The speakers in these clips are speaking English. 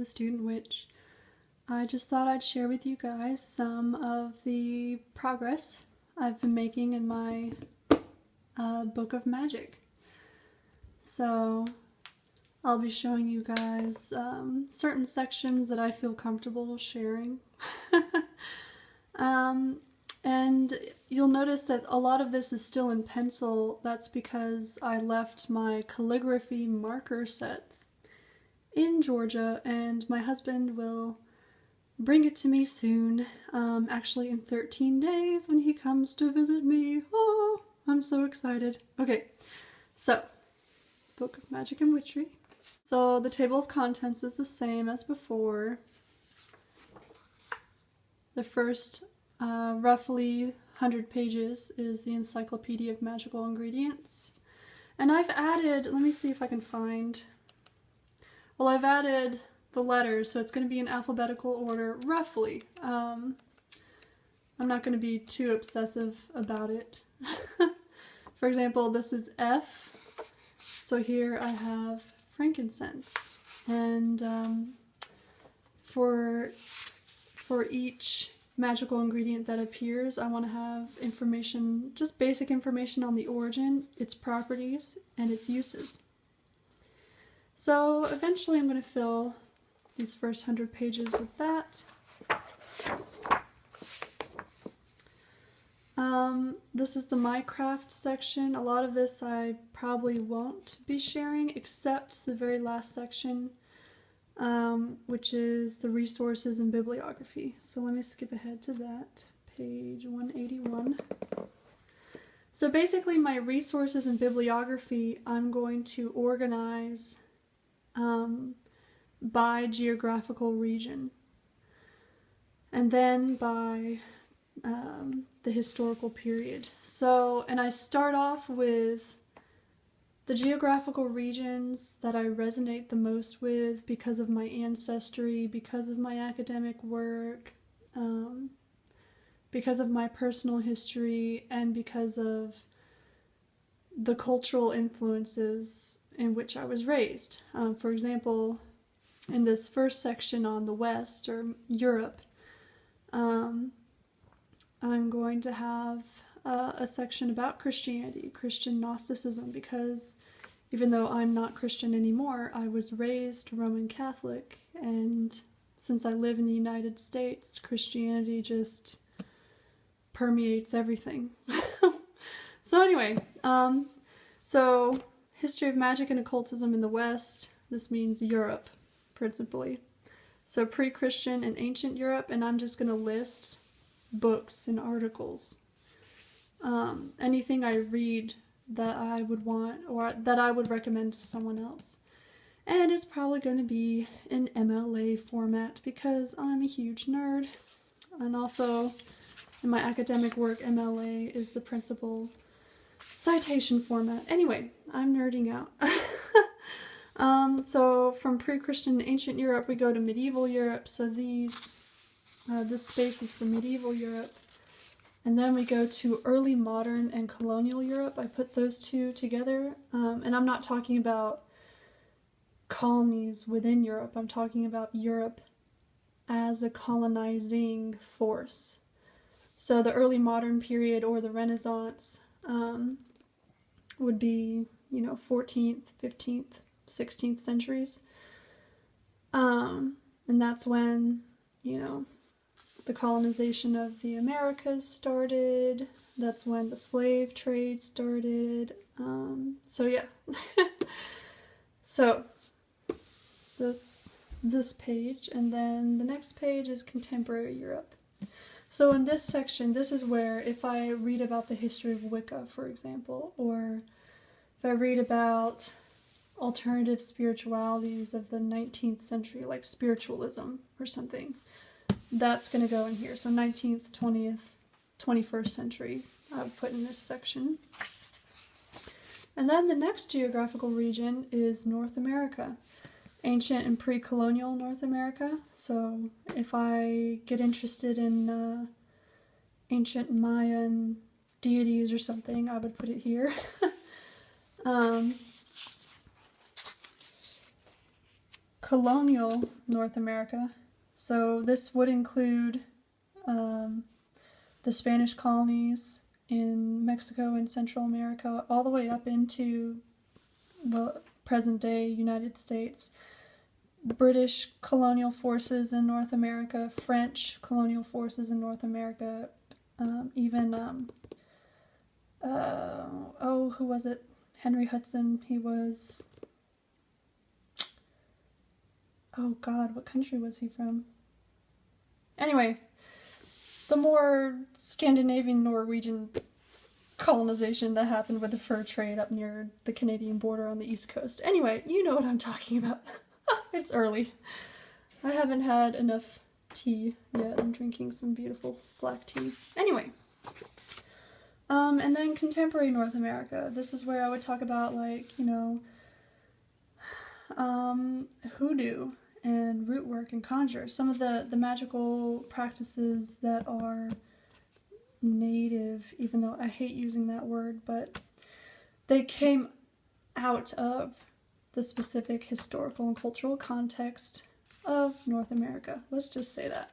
student witch. I just thought I'd share with you guys some of the progress I've been making in my book of magic. So I'll be showing you guys certain sections that I feel comfortable sharing. And you'll notice that a lot of this is still in pencil. That's because I left my calligraphy marker set in Georgia, and my husband will bring it to me soon, actually in 13 days when he comes to visit me. Oh, I'm so excited. Okay, so, Book of Magic and Witchery. So the table of contents is the same as before. The first roughly 100 pages is the Encyclopedia of Magical Ingredients. And I've added, let me see if I can find, well, I've added the letters, so it's going to be in alphabetical order, roughly. I'm not going to be too obsessive about it. For example, this is F, so here I have frankincense. And for each magical ingredient that appears, I want to have information, just basic information on the origin, its properties, and its uses. So eventually I'm going to fill these first 100 pages with that. This is the My Craft section. A lot of this I probably won't be sharing except the very last section, which is the resources and bibliography. So let me skip ahead to that, page 181. So basically my resources and bibliography I'm going to organize by geographical region, and then by the historical period. So, and I start off with the geographical regions that I resonate the most with because of my ancestry, because of my academic work, because of my personal history, and because of the cultural influences in which I was raised. For example, in this first section on the West, or Europe, I'm going to have a section about Christianity, Christian Gnosticism, because even though I'm not Christian anymore, I was raised Roman Catholic, and since I live in the United States, Christianity just permeates everything. So anyway, so history of magic and occultism in the West, this means Europe, principally. So pre-Christian and ancient Europe, and I'm just going to list books and articles. Anything I read that I would want, or that I would recommend to someone else. And it's probably going to be in MLA format because I'm a huge nerd. And also, in my academic work, MLA is the principal citation format. Anyway, I'm nerding out. So from pre-Christian and ancient Europe, we go to medieval Europe. So this space is for medieval Europe. And then we go to early modern and colonial Europe. I put those two together. And I'm not talking about colonies within Europe. I'm talking about Europe as a colonizing force. So the early modern period, or the Renaissance, would be, 14th, 15th, 16th centuries. And that's when, the colonization of the Americas started. That's when the slave trade started. So yeah. So that's this page, and then the next page is contemporary Europe. So in this section, this is where, if I read about the history of Wicca, for example, or if I read about alternative spiritualities of the 19th century, like spiritualism or something, that's going to go in here. So 19th, 20th, 21st century, I would put in this section. And then the next geographical region is North America, ancient and pre-colonial North America. So if I get interested in ancient Mayan deities or something, I would put it here. colonial North America. So this would include the Spanish colonies in Mexico and Central America, all the way up into the present-day United States. British colonial forces in North America, French colonial forces in North America, who was it? Henry Hudson. He was, oh God, what country was he from? Anyway, the more Scandinavian Norwegian colonization that happened with the fur trade up near the Canadian border on the East Coast. Anyway, you know what I'm talking about. It's early. I haven't had enough tea yet. I'm drinking some beautiful black tea. Anyway. And then contemporary North America. This is where I would talk about, like, you know, hoodoo and root work and conjure. Some of the magical practices that are native, even though I hate using that word, but they came out of the specific historical and cultural context of North America. Let's just say that.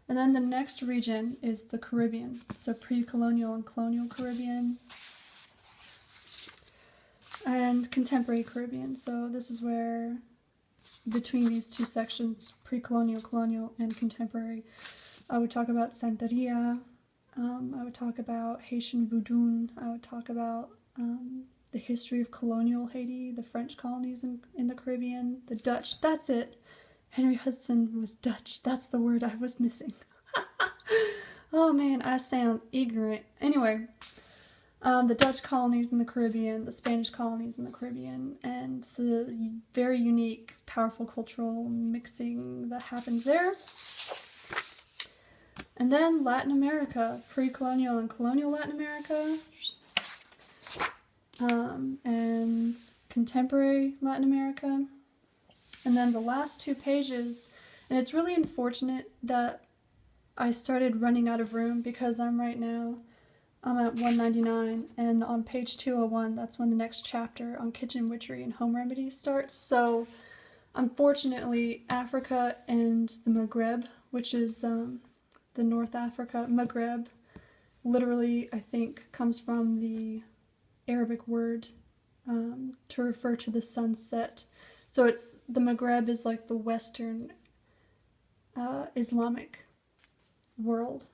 And then the next region is the Caribbean. So pre-colonial and colonial Caribbean. And contemporary Caribbean. So this is where, between these two sections, pre-colonial, colonial, and contemporary, I would talk about Santeria. I would talk about Haitian voodoo. I would talk about the history of colonial Haiti, the French colonies in the Caribbean, the Dutch. That's it. Henry Hudson was Dutch. That's the word I was missing. Oh man, I sound ignorant. Anyway, the Dutch colonies in the Caribbean, the Spanish colonies in the Caribbean, and the very unique, powerful cultural mixing that happened there. And then Latin America, pre-colonial and colonial Latin America, and contemporary Latin America. And then the last 2 pages, and it's really unfortunate that I started running out of room because I'm at 199, and on page 201, that's when the next chapter on kitchen witchery and home remedies starts. So unfortunately, Africa and the Maghreb, which is the North Africa, Maghreb, literally I think comes from the Arabic word to refer to the sunset. So it's, the Maghreb is like the Western Islamic world.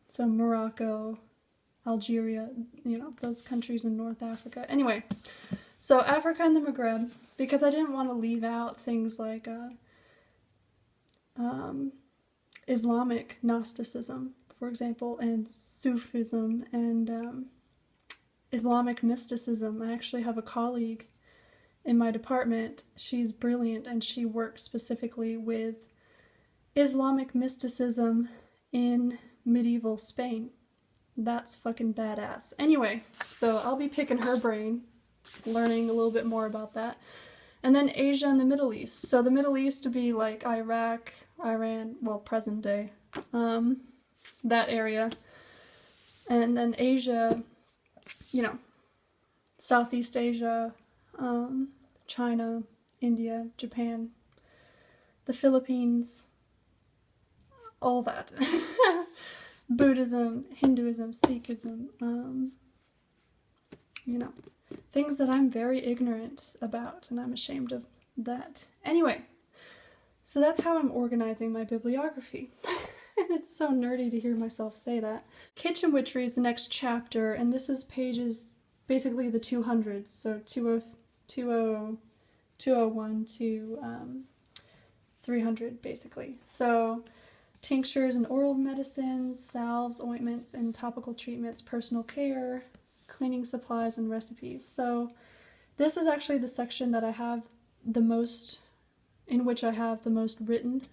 So Morocco, Algeria, you know, those countries in North Africa. Anyway, so Africa and the Maghreb, because I didn't want to leave out things like Islamic Gnosticism, for example, and Sufism, and Islamic mysticism. I actually have a colleague in my department. She's brilliant, and she works specifically with Islamic mysticism in medieval Spain. That's fucking badass. Anyway, so I'll be picking her brain, learning a little bit more about that. And then Asia and the Middle East. So the Middle East would be like Iraq, Iran, well, present day, that area. And then Asia, you know, Southeast Asia, China, India, Japan, the Philippines, all that. Buddhism, Hinduism, Sikhism, you know, things that I'm very ignorant about, and I'm ashamed of that. Anyway, so that's how I'm organizing my bibliography. And it's so nerdy to hear myself say that. Kitchen Witchery is the next chapter, and this is pages, basically the 200s, so 201 to 300, basically. So tinctures and oral medicines, salves, ointments, and topical treatments, personal care, cleaning supplies, and recipes. So this is actually the section that I have the most, in which I have the most written.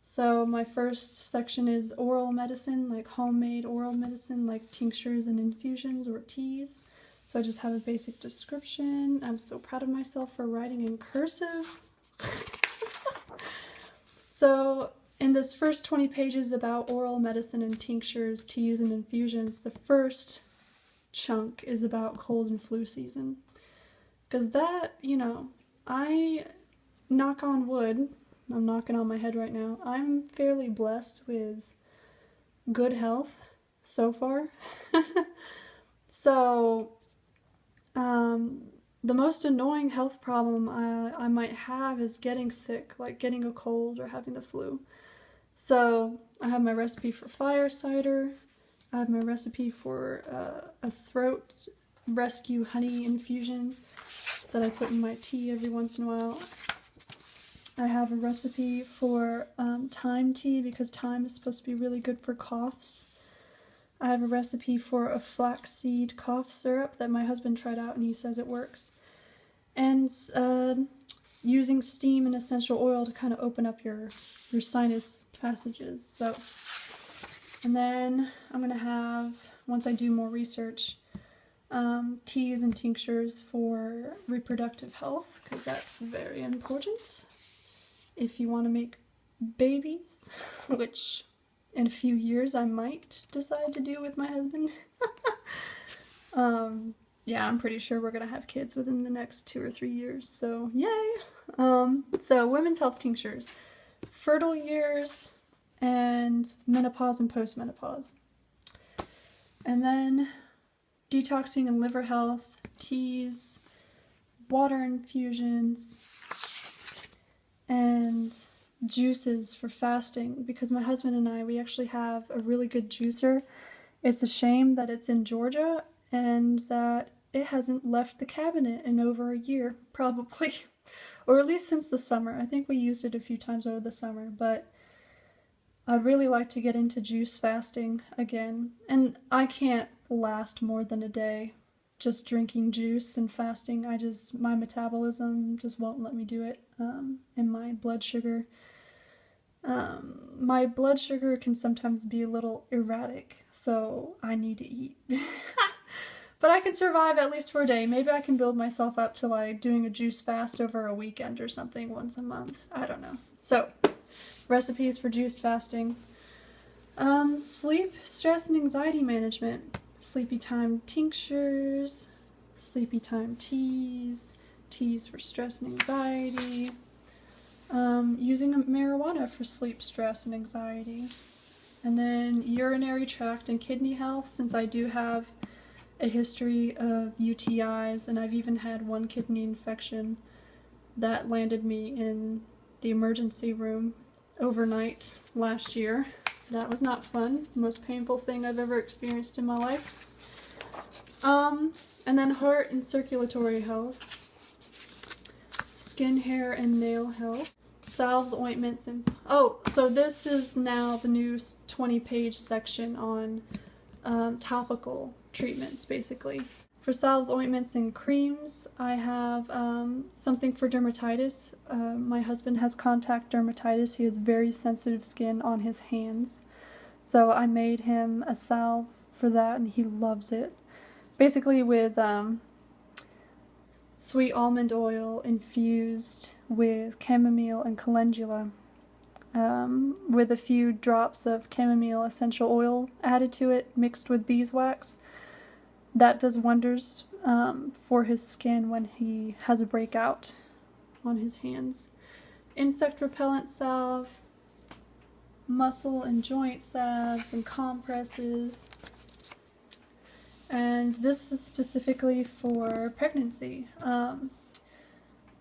So my first section is oral medicine, like homemade oral medicine, like tinctures and infusions or teas. So I just have a basic description. I'm so proud of myself for writing in cursive. So in this first 20 pages about oral medicine and tinctures, teas, and infusions, the first chunk is about cold and flu season. Because that, you know, I, knock on wood, I'm knocking on my head right now, I'm fairly blessed with good health so far. So, the most annoying health problem I might have is getting sick, like getting a cold or having the flu. So I have my recipe for fire cider. I have my recipe for a throat rescue honey infusion that I put in my tea every once in a while. I have a recipe for thyme tea because thyme is supposed to be really good for coughs. I have a recipe for a flaxseed cough syrup that my husband tried out and he says it works. And using steam and essential oil to kind of open up your sinus passages. So, and then I'm going to have, once I do more research, teas and tinctures for reproductive health, because that's very important if you want to make babies, which in a few years I might decide to do with my husband. Yeah, I'm pretty sure we're gonna have kids within the next 2 or 3 years, so yay! So women's health tinctures, fertile years, and menopause and postmenopause. And then detoxing and liver health, teas, water infusions, and juices for fasting, because my husband and I, we actually have a really good juicer. It's a shame that it's in Georgia and that it hasn't left the cabinet in over a year, probably. Or at least since the summer. I think we used it a few times over the summer, but I'd really like to get into juice fasting again. And I can't last more than a day just drinking juice and fasting. My metabolism just won't let me do it. And my blood sugar can sometimes be a little erratic, so I need to eat. But I can survive at least for a day. Maybe I can build myself up to like doing a juice fast over a weekend or something once a month. I don't know. So, recipes for juice fasting. Sleep, stress, and anxiety management. Sleepy time tinctures, sleepy time teas, teas for stress and anxiety. Using marijuana for sleep, stress, and anxiety. And then urinary tract and kidney health, since I do have a history of UTIs, and I've even had one kidney infection that landed me in the emergency room overnight last year. That was not fun. Most painful thing I've ever experienced in my life. And then heart and circulatory health, skin, hair, and nail health, salves, ointments, and so this is now the new 20-page section on topical treatments, basically. For salves, ointments, and creams, I have something for dermatitis. My husband has contact dermatitis. He has very sensitive skin on his hands. So I made him a salve for that, and he loves it. Basically with sweet almond oil infused with chamomile and calendula, with a few drops of chamomile essential oil added to it, mixed with beeswax. That does wonders for his skin when he has a breakout on his hands. Insect repellent salve, muscle and joint salves and compresses. And this is specifically for pregnancy.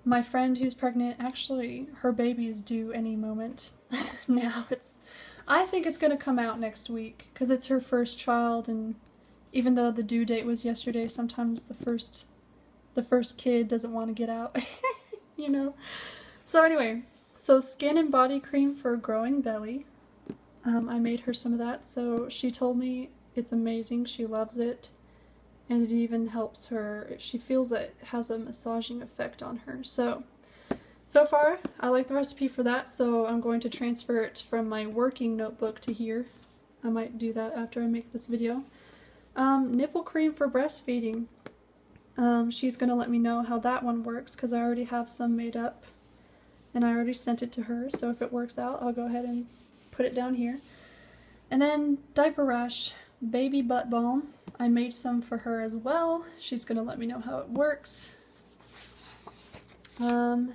My friend who's pregnant, actually, her baby is due any moment now. I think it's going to come out next week because it's her first child, and even though the due date was yesterday, sometimes the first kid doesn't want to get out, you know. So anyway, so skin and body cream for a growing belly. I made her some of that, so she told me it's amazing. She loves it, and it even helps her. She feels that it has a massaging effect on her. So far, I like the recipe for that, so I'm going to transfer it from my working notebook to here. I might do that after I make this video. Nipple cream for breastfeeding. She's going to let me know how that one works because I already have some made up and I already sent it to her, so if it works out I'll go ahead and put it down here. And then diaper rash, baby butt balm. I made some for her as well. She's going to let me know how it works. And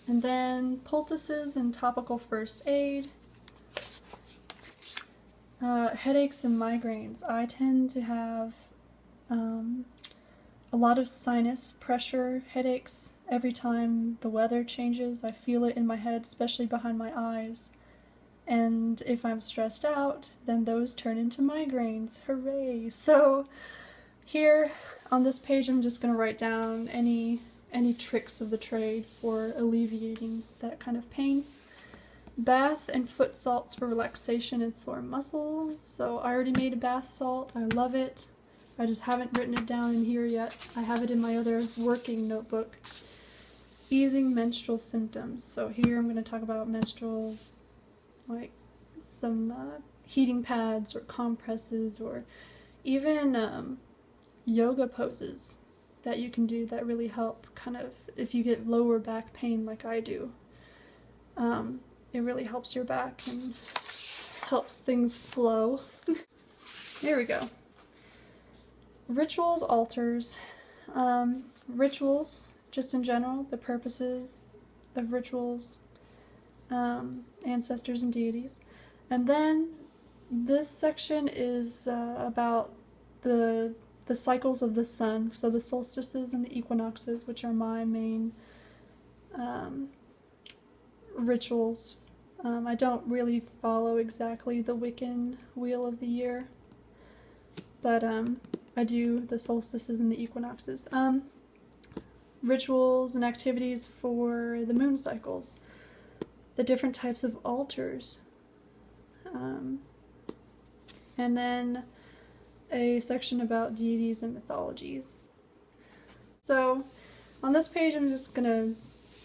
then poultices and topical first aid. Headaches and migraines. I tend to have a lot of sinus pressure headaches every time the weather changes. I feel it in my head, especially behind my eyes. And if I'm stressed out, then those turn into migraines. Hooray! So here on this page, I'm just going to write down any tricks of the trade for alleviating that kind of pain. Bath and foot salts for relaxation and sore muscles. So I already made a bath salt. I love it. I just haven't written it down in here yet. I have it in my other working notebook. Easing menstrual symptoms. So here I'm going to talk about menstrual, like some heating pads or compresses, or even yoga poses that you can do that really help kind of if you get lower back pain like I do. It really helps your back and helps things flow. Here we go. Rituals, altars. Rituals, just in general, the purposes of rituals, ancestors and deities. And then this section is about the cycles of the sun, so the solstices and the equinoxes, which are my main rituals. I don't really follow exactly the Wiccan wheel of the year, but I do the solstices and the equinoxes. Rituals and activities for the moon cycles, the different types of altars, and then a section about deities and mythologies. So on this page I'm just going to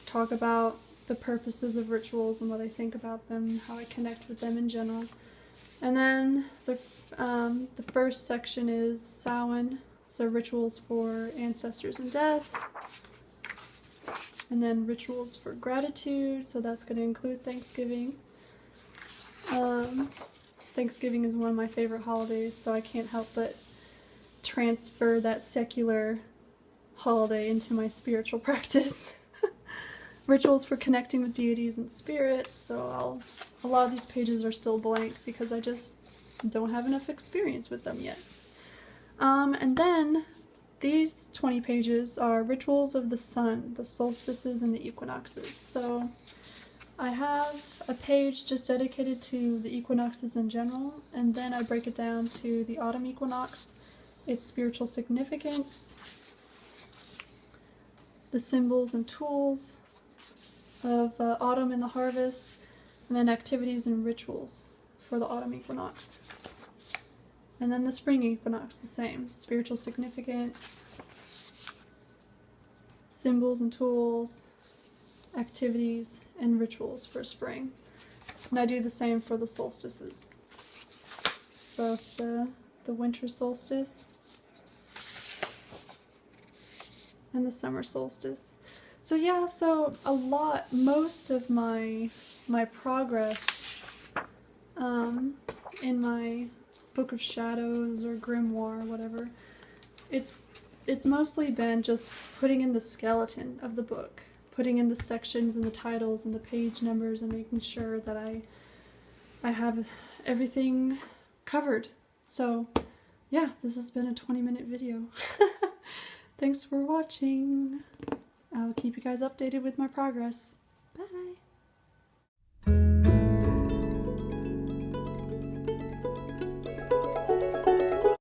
talk about the purposes of rituals and what I think about them, how I connect with them in general. And then the first section is Samhain, so rituals for ancestors and death. And then rituals for gratitude, so that's going to include Thanksgiving. Thanksgiving is one of my favorite holidays, so I can't help but transfer that secular holiday into my spiritual practice. Rituals for connecting with deities and spirits, so a lot of these pages are still blank because I just don't have enough experience with them yet. And then these 20 pages are rituals of the sun, the solstices and the equinoxes. So I have a page just dedicated to the equinoxes in general, and then I break it down to the autumn equinox, its spiritual significance, the symbols and tools of autumn and the harvest, and then activities and rituals for the autumn equinox. And then the spring equinox, the same. Spiritual significance, symbols and tools, activities, and rituals for spring. And I do the same for the solstices. Both the winter solstice and the summer solstice. So yeah, so most of my progress in my Book of Shadows or Grimoire, whatever, it's mostly been just putting in the skeleton of the book, putting in the sections and the titles and the page numbers and making sure that I have everything covered. So yeah, this has been a 20-minute video. Thanks for watching. I'll keep you guys updated with my progress.